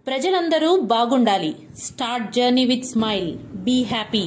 ప్రజలందరూ బాగుండాలి. Start journey with smile. Be happy.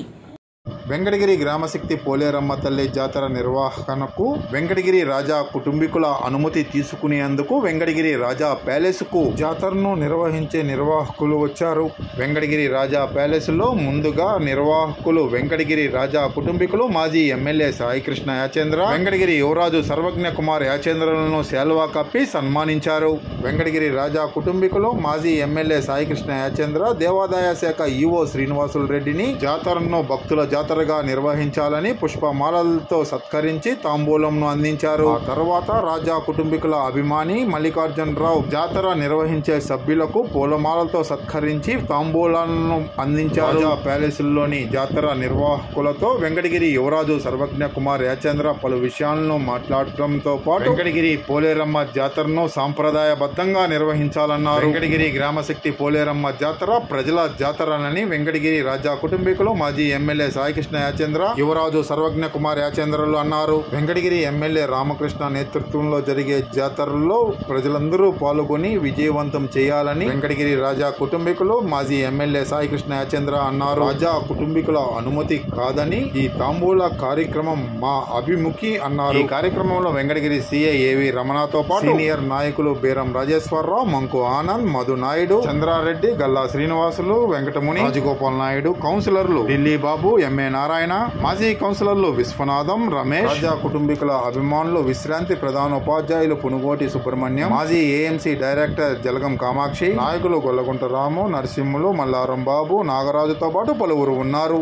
Venkatagiri గ్రామశక్తి పోలేరమ్మ తల్లి జాతర నిర్వహణకు వెంకటగిరి రాజా కుటుంబీకుల అనుమతి తీసుకునేందుకు వెంకటగిరి రాజా ప్యాలెస్కు జాతరను నిర్వహించే నిర్వాహకులు వచ్చారు. వెంకటగిరి రాజా ప్యాలెస్లో ముందుగా నిర్వాహకులు వెంకటగిరి రాజా కుటుంబీకులు మాజీ ఎమ్మెల్యే సాయికృష్ణ యాచేంద్ర, వెంకటగిరి యువరాజు సర్వజ్ఞ కుమార్ యాచేంద్రలను శాల్వా కప్పి సన్మానించారు. వెంకటగిరి రాజా కుటుంబీకులు మాజీ ఎమ్మెల్యే సాయికృష్ణ యాచేంద్ర దేవాదాయ శాఖ ఈవో శ్రీనివాసులు రెడ్డిని జాతరను భక్తుల జాతరగా నిర్వహించాలని పుష్పమాలలతో సత్కరించి తాంబూలంను అందించారు. ఆ తర్వాత రాజా కుటుంబీకుల అభిమాని మల్లికార్జునరావు జాతర నిర్వహించే సభ్యులకు పూలమాలతో సత్కరించి తాంబూలాలను అందించారు. రాజా ప్యాలెస్లోని జాతర నిర్వాహకులతో వెంకటగిరి యువరాజు సర్వజ్ఞ కుమార్ యాచేంద్ర పలు విషయాలను మాట్లాడటంతో పాటు వెంకటగిరి పోలేరమ్మ జాతరను సాంప్రదాయబద్ధంగా నిర్వహించాలన్నారు. వెంకటగిరి గ్రామశక్తి పోలేరమ్మ జాతర ప్రజల జాతరనని వెంకటగిరి రాజా కుటుంబీకులు మాజీ ఎమ్మెల్యే సాయికృష్ణ యాచేంద్ర, యువరాజు సర్వజ్ఞ కుమార్ యాచేంద్రలు అన్నారు. వెంకటగిరి ఎమ్మెల్యే రామకృష్ణ నేతృత్వంలో జరిగే జాతరలో ప్రజలందరూ పాల్గొని విజయవంతం చేయాలని వెంకటగిరి రాజా కుటుంబీకులు మాజీ ఎమ్మెల్యే సాయికృష్ణ యాచేంద్ర అన్నారు. రాజా కుటుంబీకుల అనుమతి కాదని ఈ తాంబూల కార్యక్రమం మా అభిముఖి అన్నారు. ఈ కార్యక్రమంలో వెంకటగిరి సిఐ ఏవి రమణతో పాటు సీనియర్ నాయకులు బేరం రాజేశ్వరరావు, మంకు ఆనంద్, మధు నాయుడు, చంద్రారెడ్డి, గల్లా శ్రీనివాసులు, వెంకటముని, రాజగోపాల్ నాయుడు, కౌన్సిలర్లు ఢిల్లీ బాబు, ఎంఏ నారాయణ, మాజీ కౌన్సిలర్లు విశ్వనాథం, రమేష్, రాజా కుటుంబీకుల అభిమానులు విశ్రాంతి ప్రధానోపాధ్యాయులు పునుగోటి సుబ్రహ్మణ్యం, మాజీ ఏఎంసీ డైరెక్టర్ జలగం కామాక్షి, నాయకులు గొల్లగుంట రాము, నరసింహులు, మల్లారం బాబు, నాగరాజుతో పాటు పలువురు ఉన్నారు.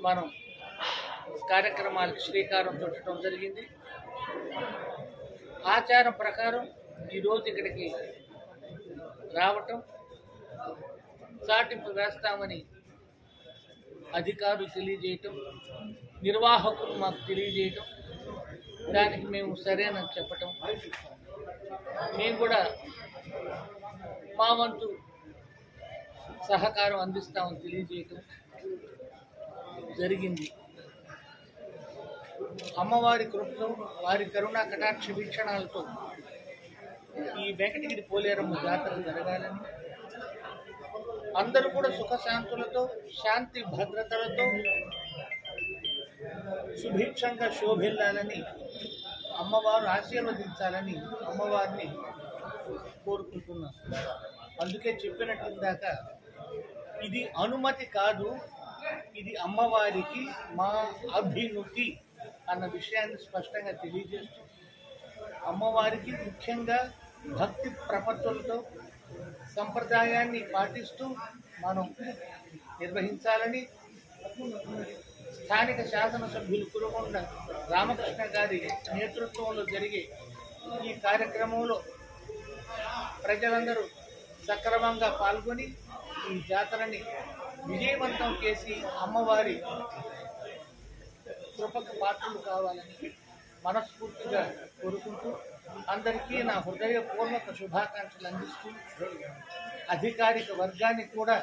మనం కార్యక్రమాలకు శ్రీకారం చుట్టడం జరిగింది. ఆచారం ప్రకారం ఈరోజు ఇక్కడికి రావటం, చాటింపు వేస్తామని అధికారులు తెలియజేయటం, నిర్వాహకులు మాకు తెలియజేయటం, దానికి మేము సరేనని చెప్పటం, మేము కూడా మా వంతు సహకారం అందిస్తామని తెలియజేయటం జరిగింది. అమ్మవారి కృపతో, వారి కరుణా కటాక్ష వీక్షణాలతో ఈ వెంకటగిరి పోలేరమ్మ జాతర జరగాలని, అందరూ కూడా సుఖశాంతులతో, శాంతి భద్రతలతో సుభిక్షంగా శోభిల్లాలని, అమ్మవారు ఆశీర్వదించాలని అమ్మవారిని కోరుకుంటున్నాను. అందుకే చెప్పినట్టు ఇందాక ఇది అనుమతి కాదు, ఇది అమ్మవారికి మా అభినుతి అన్న విషయాన్ని స్పష్టంగా తెలియజేస్తూ, అమ్మవారికి ముఖ్యంగా భక్తి ప్రపత్తులతో సంప్రదాయాన్ని పాటిస్తూ మనం నిర్వహించాలని స్థానిక శాసనసభ్యులు కురుకొండ రామకృష్ణ గారి నేతృత్వంలో జరిగే ఈ కార్యక్రమంలో ప్రజలందరూ సక్రమంగా పాల్గొని ఈ జాతరని విజయవంతం చేసి అమ్మవారి కృపకు పాత్రలు కావాలని మనస్ఫూర్తిగా కోరుకుంటూ, అందరికీ నా హృదయపూర్వక శుభాకాంక్షలు అందిస్తూ, అధికారిక వర్గానికి కూడా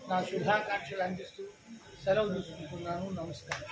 నా శుభాకాంక్షలు అందిస్తూ సెలవు తీసుకుంటున్నాను. నమస్కారం.